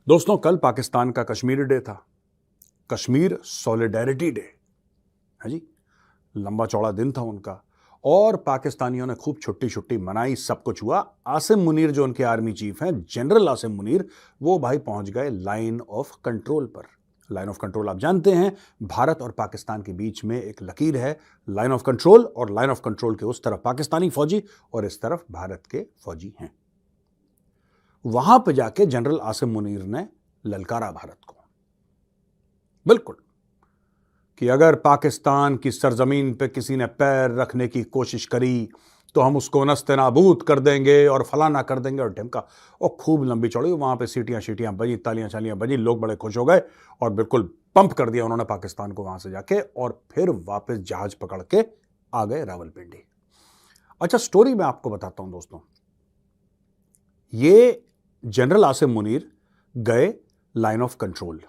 दोस्तों, कल पाकिस्तान का कश्मीर डे था। कश्मीर सॉलिडेरिटी डे है जी। लंबा चौड़ा दिन था उनका और पाकिस्तानियों ने खूब छुट्टी छुट्टी मनाई, सब कुछ हुआ। आसिम मुनीर जो उनके आर्मी चीफ हैं, जनरल आसिम मुनीर, वो भाई पहुंच गए लाइन ऑफ कंट्रोल पर। लाइन ऑफ कंट्रोल आप जानते हैं, भारत और पाकिस्तान के बीच में एक लकीर है, लाइन ऑफ कंट्रोल, और लाइन ऑफ कंट्रोल के उस तरफ पाकिस्तानी फौजी और इस तरफ भारत के फौजी हैं। वहां पर जाके जनरल आसिम मुनीर ने ललकारा भारत को, बिल्कुल, कि अगर पाकिस्तान की सरजमीन पे किसी ने पैर रखने की कोशिश करी तो हम उसको नस्ते नाबूद कर देंगे और फलाना कर देंगे और ढिमका। और खूब लंबी चौड़ी वहां पे सीटियां शीटियां बजी, तालियां चालियां बजी, लोग बड़े खुश हो गए और बिल्कुल पंप कर दिया उन्होंने पाकिस्तान को वहां से जाके, और फिर वापस जहाज पकड़ के आ गए रावलपिंडी। अच्छा, स्टोरी मैं आपको बताता हूं दोस्तों। ये जनरल आसिम मुनीर गए लाइन ऑफ कंट्रोल।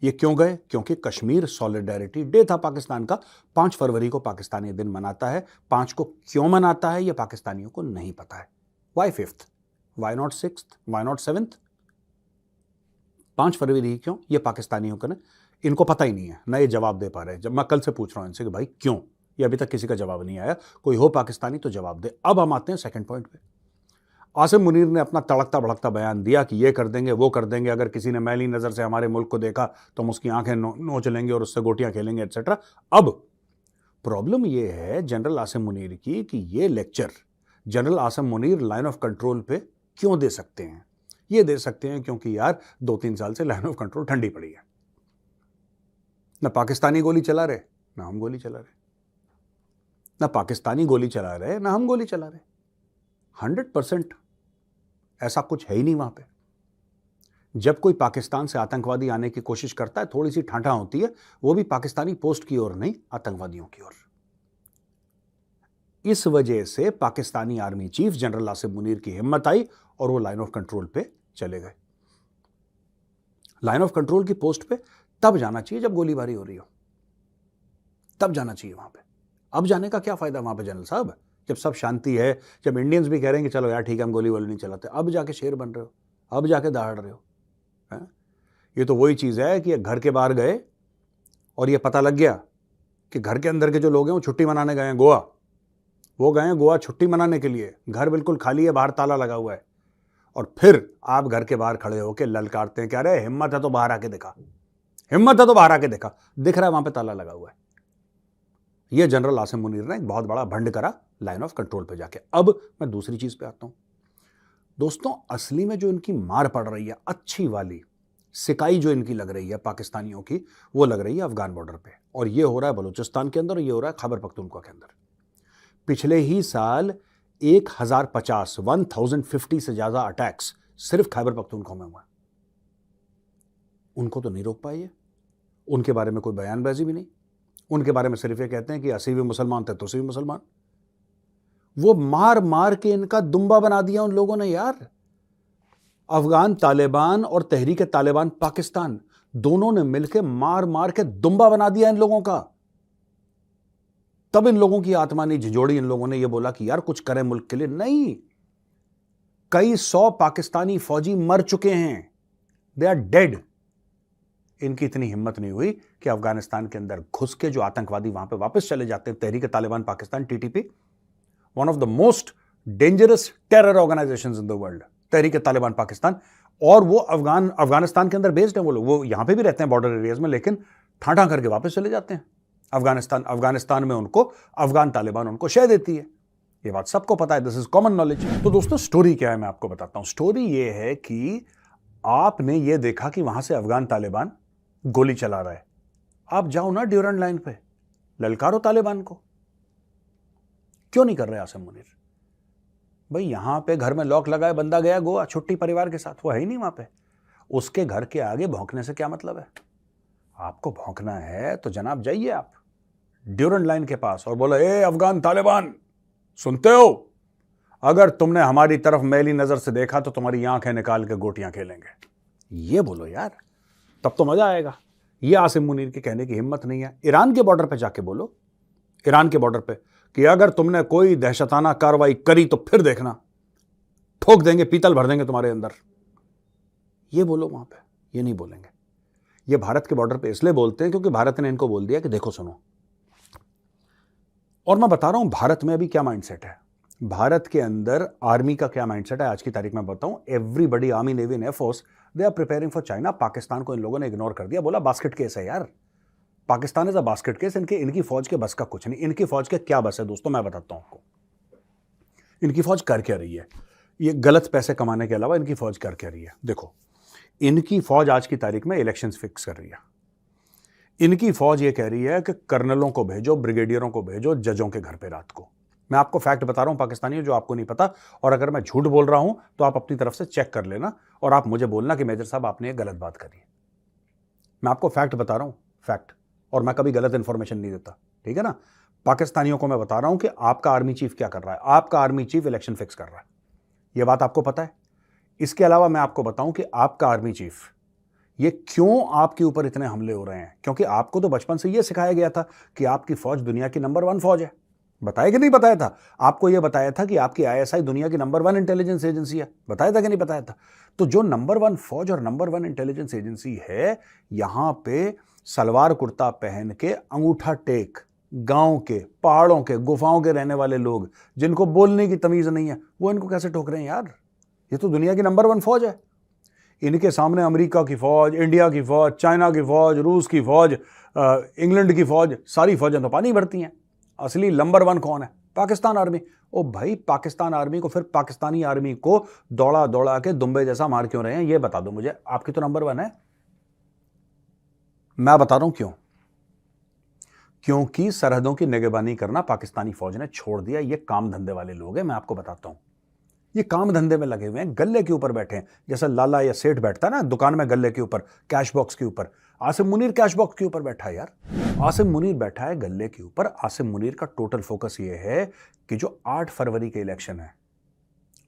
ये क्यों गए? क्योंकि कश्मीर सॉलिडेरिटी डे था पाकिस्तान का। 5 फरवरी को पाकिस्तानी दिन मनाता है। 5 को क्यों मनाता है यह पाकिस्तानियों को नहीं पता है। Why 5th, why not 6th, why not 7th? 5 फरवरी क्यों, ये पाकिस्तानियों को इनको पता ही नहीं है, ना ये जवाब दे पा रहे। जब मैं कल से पूछ रहा हूं इनसे कि भाई क्यों, ये अभी तक किसी का जवाब नहीं आया। कोई हो पाकिस्तानी तो जवाब दे। अब हम आते हैं सेकंड पॉइंट पे। आसिम मुनीर ने अपना तड़कता भड़कता बयान दिया कि ये कर देंगे, वो कर देंगे, अगर किसी ने मैली नजर से हमारे मुल्क को देखा तो हम उसकी आंखें नोच लेंगे और उससे गोटियां खेलेंगे, एटसेट्रा। अब प्रॉब्लम ये है जनरल आसिम मुनीर की कि ये lecture general Asim Munir line of control पे क्यों दे सकते हैं? ये दे सकते हैं क्योंकि यार 2-3 साल से लाइन ऑफ कंट्रोल ठंडी पड़ी है। ना पाकिस्तानी गोली चला रहे, ना हम गोली चला रहे। ना पाकिस्तानी गोली चला रहे, ना हम गोली चला रहे। 100% ऐसा कुछ है ही नहीं वहां पे। जब कोई पाकिस्तान से आतंकवादी आने की कोशिश करता है, थोड़ी सी ठाठा होती है, वो भी पाकिस्तानी पोस्ट की ओर नहीं, आतंकवादियों की ओर। इस वजह से Pakistani army chief general Asim Munir की हिम्मत आई और वो लाइन ऑफ कंट्रोल पे चले गए। लाइन ऑफ कंट्रोल की पोस्ट पे तब जाना चाहिए जब गोलीबारी हो रही हो, तब जाना चाहिए वहां पे। अब जाने का क्या फायदा वहां पे जनरल साहब, जब सब शांति है, जब इंडियंस भी कह रहे हैं कि चलो यार ठीक है हम गोली वोली नहीं चलाते, अब जाके शेर बन रहे हो, अब जाके दहाड़ रहे हो। है? ये तो वही चीज है कि घर के बाहर गए और ये पता लग गया कि घर के अंदर के जो लोग हैं वो छुट्टी मनाने गए हैं गोवा। वो गए हैं गोवा छुट्टी मनाने के लिए, घर बिल्कुल खाली है, बाहर ताला लगा हुआ है, और फिर आप घर के बाहर खड़े होकर ललकारते हैं, कह रहे हिम्मत है तो बाहर आके देखा, हिम्मत है तो बाहर आके देखा। दिख रहा है वहां पे ताला लगा हुआ है। यह जनरल आसिम मुनीर ने एक बहुत बड़ा भंड करा लाइन ऑफ कंट्रोल पे जाके। अब मैं दूसरी चीज पे आता हूं दोस्तों। असली में जो इनकी मार पड़ रही है, अच्छी वाली सिकाई जो इनकी लग रही है पाकिस्तानियों की, वो लग रही है अफगान बॉर्डर पे, और ये हो रहा है बलूचिस्तान के अंदर, और ये हो रहा है खैबर पख्तूनख्वा के अंदर। पिछले ही साल 1050 से ज्यादा अटैक्स सिर्फ खैबर पख्तूनख्वा में हुआ। उनको तो नहीं रोक पाए, उनके बारे में कोई बयानबाजी भी नहीं। उनके बारे में सिर्फ ये कहते हैं कि 80 भी मुसलमान थे तो 80 भी मुसलमान। वो मार मार के इनका दुम्बा बना दिया उन लोगों ने यार। अफगान तालिबान और तहरीक तालिबान पाकिस्तान दोनों ने मिलकर मार मार के दुम्बा बना दिया इन लोगों का। तब इन लोगों की आत्मा नहीं झिझोड़ी, इन लोगों ने ये बोला कि यार कुछ करें मुल्क के लिए। नहीं, कई 100 पाकिस्तानी फौजी मर चुके हैं, दे आर डेड। इनकी इतनी हिम्मत नहीं हुई कि अफगानिस्तान के अंदर घुस के जो आतंकवादी वहां पे वापस चले जाते हैं। Tehreek Taliban Pakistan, TTP, one of the most dangerous terror organizations in the world, Tehreek Taliban Pakistan. और वो अफगानिस्तान के अंदर बेस्ड है वो लोग, वो यहां पे भी रहते हैं बॉर्डर एरियाज में, लेकिन ठाठा करके वापस चले जाते हैं अफगानिस्तान में उनको अफगान तालिबान उनको शह देती है। ये बात सबको पता है, दिस इज कॉमन नॉलेज। तो दोस्तों स्टोरी क्या है मैं आपको बताता हूं। स्टोरी ये है कि आपने ये देखा कि वहां से अफगान तालिबान गोली चला रहा है, आप जाओ ना ड्यूरेंट लाइन पे, ललकारो तालिबान को। क्यों नहीं कर रहे आसिम मुनीर? भाई यहां पे घर में लॉक लगाए बंदा गया गोवा छुट्टी परिवार के साथ, वो है ही नहीं वहां पे। उसके घर के आगे भौंकने से क्या मतलब है? आपको भौंकना है तो जनाब जाइए आप ड्यूरेंट लाइन के पास और बोलो, ए अफगान तालिबान, सुनते हो? अगर तुमने हमारी तरफ मैली नजर से देखा तो तुम्हारी आंखें निकाल के गोटियां खेलेंगे। ये बोलो यार, तब तो मजा आएगा। ये आसिम मुनीर के कहने की हिम्मत नहीं है। ईरान के बॉर्डर पे जाके बोलो, ईरान के बॉर्डर पे, कि अगर तुमने कोई दहशताना कार्रवाई करी तो फिर देखना, ठोक देंगे, पीतल भर देंगे तुम्हारे अंदर। ये बोलो वहां पे, ये नहीं बोलेंगे। ये भारत के बॉर्डर पे इसलिए बोलते हैं क्योंकि भारत ने इनको बोल दिया कि देखो सुनो। और मैं बता रहा हूं भारत में अभी क्या माइंडसेट है, भारत के अंदर आर्मी का क्या माइंडसेट है आज की तारीख में बताऊं। Everybody, army, navy and air force, they are preparing for China. Pakistan को इन लोगों ने इग्नोर कर दिया, बोला बास्केट केस है यार, Pakistan is a basket case. इनकी फौज के बस का कुछ नहीं। इनकी फौज के क्या बस है दोस्तों, मैं बताता हूं आपको। इनकी फौज कर क्या रही है, ये गलत पैसे कमाने के अलावा इनकी फौज कर क्या रही है। देखो, इनकी फौज आज की तारीख में इलेक्शंस फिक्स कर रही है। इनकी फौज ये कह रही है कि कर्नलों को भेजो, ब्रिगेडियरों को भेजो जजों के घर पे रात को। मैं आपको फैक्ट बता रहा हूं पाकिस्तानियों, जो आपको नहीं पता, और अगर मैं झूठ बोल रहा हूं तो आप अपनी तरफ से चेक कर लेना और आप मुझे बोलना कि मेजर साहब आपने ये गलत बात करी। मैं आपको फैक्ट बता रहा हूं, फैक्ट, और मैं कभी गलत इंफॉर्मेशन नहीं देता, ठीक है ना। पाकिस्तानियों को मैं बता रहा हूं कि आपका आर्मी चीफ क्या कर रहा है। आपका आर्मी चीफ इलेक्शन फिक्स कर रहा है, यह बात आपको पता है। इसके अलावा मैं आपको बताऊं कि आपका आर्मी चीफ, ये क्यों आपके ऊपर इतने हमले हो रहे हैं, क्योंकि आपको तो बचपन से यह सिखाया गया था कि आपकी फौज दुनिया की नंबर 1 फौज है। बताया कि नहीं बताया था आपको? यह बताया था कि आपकी आईएसआई दुनिया की नंबर 1 इंटेलिजेंस एजेंसी है। बताया था कि नहीं बताया था? तो जो नंबर 1 फौज और नंबर 1 इंटेलिजेंस एजेंसी है, यहां पे सलवार कुर्ता पहन के अंगूठा टेक गांव के, पहाड़ों के, गुफाओं के रहने वाले लोग, जिनको बोलने की तमीज नहीं है, वो इनको कैसे ठोक रहे हैं यार? ये तो दुनिया की नंबर 1 फौज है। इनके सामने अमेरिका की फौज, इंडिया की फौज, चाइना की फौज, रूस की फौज, इंग्लैंड की फौज, सारी फौजें तो पानी भरती हैं। असली नंबर 1 कौन है? पाकिस्तान आर्मी। ओ भाई, पाकिस्तान आर्मी को फिर पाकिस्तानी आर्मी को दौड़ा दौड़ा के दुम्बे जैसा मार क्यों रहे हैं, ये बता दो मुझे। आपकी तो नंबर 1 है। मैं बता रहा हूं क्यों। क्योंकि सरहदों की निगरानी करना पाकिस्तानी फौज ने छोड़ दिया। ये काम धंधे वाले लोग हैं, मैं आपको बताता हूं। ये काम धंधे में लगे हुए हैं, गल्ले के ऊपर बैठे हैं। जैसा लाला या सेठ बैठता है ना दुकान में गल्ले के ऊपर, कैश बॉक्स के ऊपर, आसिम मुनीर कैश बॉक्स के ऊपर बैठा है यार। आसिम मुनीर बैठा है गल्ले के ऊपर। आसिम मुनीर का टोटल फोकस ये है कि जो 8 फरवरी के इलेक्शन है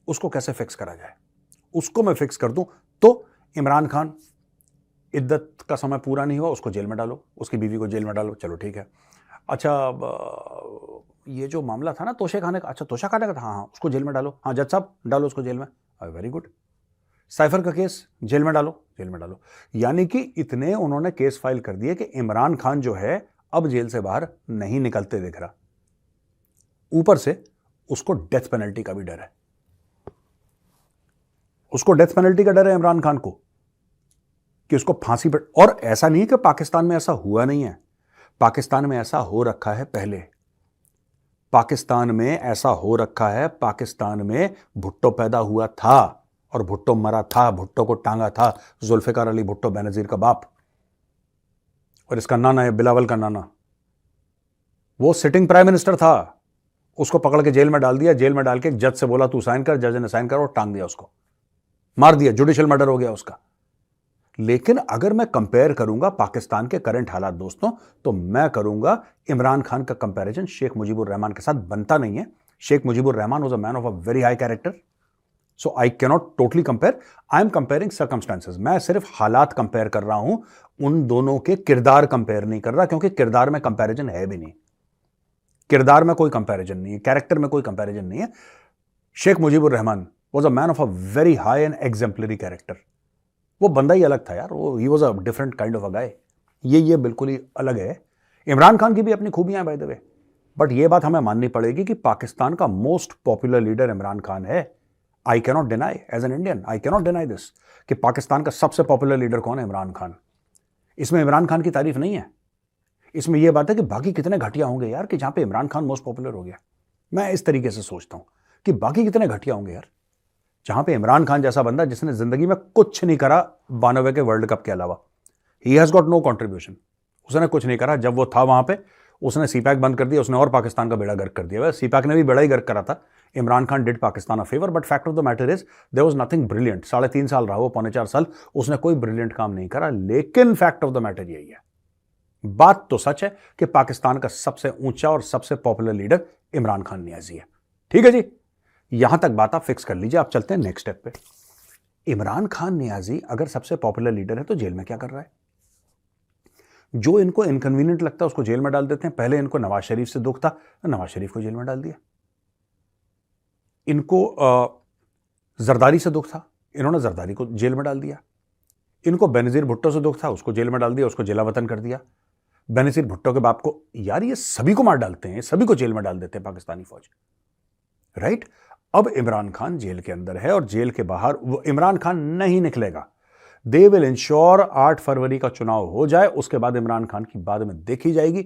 उसको कैसे फिक्स करा जाए। उसको मैं फिक्स कर दूं तो इमरान खान, इद्दत का समय पूरा नहीं हुआ, उसको जेल में डालो, उसकी बीवी को जेल में डालो, चलो ठीक है। अच्छा, ये जो मामला था ना तोशे खाने का, अच्छा तोशा खाने का था, हाँ उसको जेल में डालो, हाँ जज साहब डालो उसको जेल में, वेरी गुड। साइफर का केस जेल में डालो, जेल में डालो। यानी कि इतने उन्होंने केस फाइल कर दिए कि इमरान खान जो है अब जेल से बाहर नहीं निकलते दिख रहा। ऊपर से उसको डेथ पेनल्टी का भी डर है। उसको डेथ पेनल्टी का डर है इमरान खान को कि उसको फांसी पर। और ऐसा नहीं कि पाकिस्तान में ऐसा हुआ नहीं है, पाकिस्तान में ऐसा हो रखा है पहले। पाकिस्तान में ऐसा हो रखा है। पाकिस्तान में भुट्टो पैदा हुआ था और भुट्टो मरा था, भुट्टो को टांगा था जुल्फिकार अली भुट्टो, बेनजीर का बाप, और इसका नाना है बिलावल का नाना, वो सिटिंग प्राइम मिनिस्टर था। उसको पकड़ के जेल में डाल दिया। जेल में डाल के जज से बोला तू साइन कर, जज ने साइन कर और टांग दिया, उसको मार दिया, जुडिशियल मर्डर हो गया उसका। लेकिन अगर मैं कंपेयर करूंगा पाकिस्तान के करंट हालात दोस्तों, तो मैं करूंगा इमरान खान का कंपैरिजन शेख मुजीबुर रहमान के साथ बनता नहीं है। Sheikh Mujibur Rahman was a man of a very high character, so I cannot totally compare. I am comparing circumstances. मैं सिर्फ हालात कंपेयर कर रहा हूं, उन दोनों के किरदार कंपेयर नहीं कर रहा, क्योंकि किरदार में कंपेरिजन है भी नहीं। किरदार में कोई कंपेरिजन नहीं है, कैरेक्टर में कोई कंपेरिजन नहीं है। Sheikh Mujibur Rahman was a man of a very high and exemplary character. वो बंदा ही अलग था यार, वो ही was a different kind of a guy. ये बिल्कुल ही अलग है। इमरान खान की भी अपनी खूबियां हैं बाय द वे, बट ये बात हमें माननी पड़ेगी कि पाकिस्तान का most popular leader Imran Khan है। I cannot deny, as an Indian I cannot deny this, कि पाकिस्तान का सबसे पॉपुलर लीडर कौन है? इमरान खान। इसमें इमरान खान की तारीफ नहीं है, इसमें यह बात है कि बाकी कितने घटिया होंगे यार कि जहां पे इमरान खान मोस्ट पॉपुलर हो गया। मैं इस तरीके से सोचता हूं कि बाकी कितने घटिया होंगे यार जहां पे इमरान खान जैसा बंदा, जिसने जिंदगी में कुछ नहीं करा 92 के वर्ल्ड कप के अलावा, he has got no contribution, उसने कुछ नहीं करा। जब वो था वहां पे उसने सीपैक बंद कर दिया, उसने और पाकिस्तान का बेड़ा गर्क कर दिया। सीपैक ने भी बेड़ा ही गर्क करा था। Imran Khan did Pakistan a favour, but fact of the matter is there was nothing brilliant. 3.5 साल रहा वो, 3.25 साल, उसने कोई ब्रिलियंट काम नहीं करा। लेकिन फैक्ट ऑफ द मैटर यही है, बात तो सच है कि पाकिस्तान का सबसे ऊंचा और सबसे पॉपुलर लीडर इमरान खान नियाजी है। ठीक है जी, यहां तक बात आप फिक्स कर लीजिए। आप चलते हैं नेक्स्ट स्टेप पे। इमरान खान नियाजी अगर सबसे पॉपुलर लीडर है तो जेल में क्या कर रहा है? जो इनको इनकन्वीनियंट लगता है उसको जेल में डाल देते हैं। पहले इनको नवाज शरीफ से दुख था, नवाज शरीफ को जेल में डाल दिया। इनको जरदारी से दुख था, इन्होंने जरदारी को जेल में डाल दिया। इनको बेनजीर भुट्टो से दुख था, उसको जेल में डाल दिया, उसको जेला वतन कर दिया। बेनजीर भुट्टो के बाप को, यार ये सभी को मार डालते हैं, सभी को जेल में डाल देते हैं पाकिस्तानी फौज, राइट। अब इमरान खान जेल के अंदर है और जेल के बाहर वो इमरान खान नहीं निकलेगा। दे विल इंश्योर 8 फरवरी का चुनाव हो जाए, उसके बाद इमरान खान की बाद में देखी जाएगी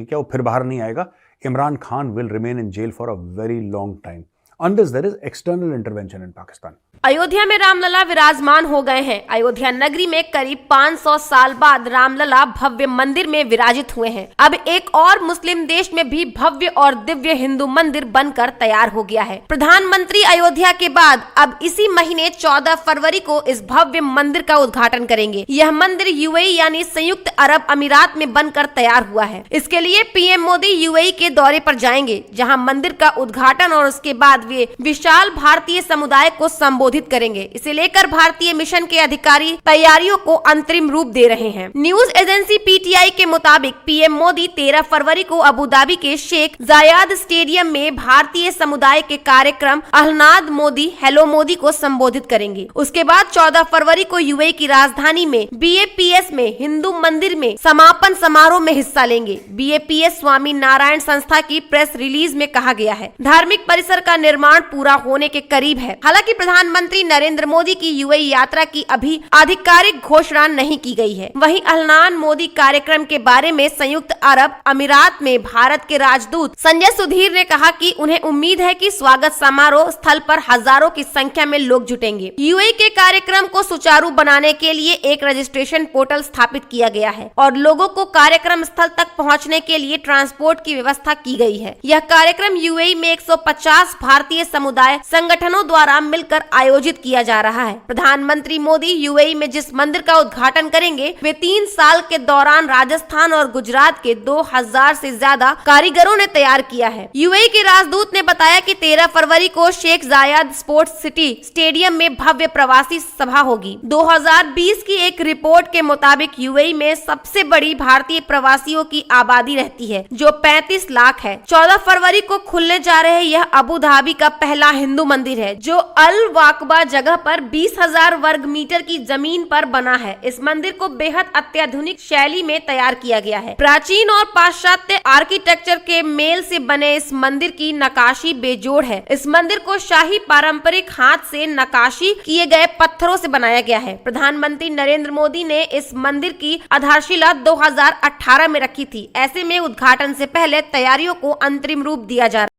क्या वो फिर बाहर नहीं आएगा। Imran Khan will remain in jail for a very long time unless there is external intervention in Pakistan. Ayodhya में रामलला विराजमान हो गए हैं। अयोध्या नगरी में करीब 500 साल बाद रामलला भव्य मंदिर में विराजित हुए हैं। अब एक और मुस्लिम देश में भी भव्य और दिव्य हिंदू मंदिर बनकर तैयार हो गया है। प्रधानमंत्री अयोध्या के बाद अब इसी महीने 14 फरवरी को इस भव्य मंदिर का उद्घाटन करेंगे। यह मंदिर यूएई यानी संयुक्त अरब अमीरात में बनकर तैयार हुआ है। इसके लिए पीएम मोदी यूएई के दौरे पर जाएंगे, जहाँ मंदिर का उद्घाटन और उसके बाद वे विशाल भारतीय समुदाय को संबोधित करेंगे। इसे लेकर भारतीय मिशन के अधिकारी तैयारियों को अंतरिम रूप दे रहे हैं। न्यूज एजेंसी पीटीआई के मुताबिक पीएम मोदी 13 फरवरी को अबू धाबी के शेख जायद स्टेडियम में भारतीय समुदाय के कार्यक्रम अहनाद मोदी हेलो मोदी को संबोधित करेंगे। उसके बाद 14 फरवरी को यूएई की राजधानी में बीएपीएस में हिंदू मंदिर में समापन समारोह में हिस्सा लेंगे। बीएपीएस स्वामी नारायण संस्था की प्रेस रिलीज में कहा गया है, धार्मिक परिसर का निर्माण पूरा होने के करीब है। हालांकि प्रधानमंत्री नरेंद्र मोदी की यूएई यात्रा की अभी आधिकारिक घोषणा नहीं की गई है। वहीं अहनाद मोदी कार्यक्रम के बारे में संयुक्त अरब अमीरात में भारत के राजदूत संजय सुधीर ने कहा कि उन्हें उम्मीद है कि स्वागत समारोह स्थल पर हजारों की संख्या में लोग जुटेंगे। यूएई के कार्यक्रम को सुचारू बनाने के लिए एक रजिस्ट्रेशन पोर्टल स्थापित किया गया है और लोगों को कार्यक्रम स्थल तक पहुँचने के लिए ट्रांसपोर्ट की व्यवस्था की गई है। यह कार्यक्रम यूएई में 150 भारतीय समुदाय संगठनों द्वारा मिलकर आयोजित किया जा रहा है। प्रधानमंत्री मोदी यूएई में जिस मंदिर का उद्घाटन करेंगे वे 3 साल के दौरान राजस्थान और गुजरात के 2000 से ज्यादा कारीगरों ने तैयार किया है। यूएई के राजदूत ने बताया कि 13 फरवरी को शेख जायद स्पोर्ट्स सिटी स्टेडियम में भव्य प्रवासी सभा होगी। 2020 की एक रिपोर्ट के मुताबिक यूएई में सबसे बड़ी भारतीय प्रवासियों की आबादी रहती है, जो 35 लाख है। 14 फरवरी को खुलने जा रहे यह अबू धाबी का पहला हिंदू मंदिर है, जो अल वाकबा जगह पर 20,000 वर्ग मीटर की जमीन पर बना है। इस मंदिर को बेहद अत्याधुनिक शैली में तैयार किया गया है। प्राचीन और पाश्चात्य आर्किटेक्चर के मेल से बने इस मंदिर की नक्काशी बेजोड़ है। इस मंदिर को शाही पारंपरिक हाथ से नक्काशी किए गए पत्थरों से बनाया गया है। प्रधानमंत्री नरेंद्र मोदी ने इस मंदिर की आधारशिला 2018 में रखी थी। ऐसे में उद्घाटन से पहले तैयारियों को अंतरिम रूप दिया जा रहा है।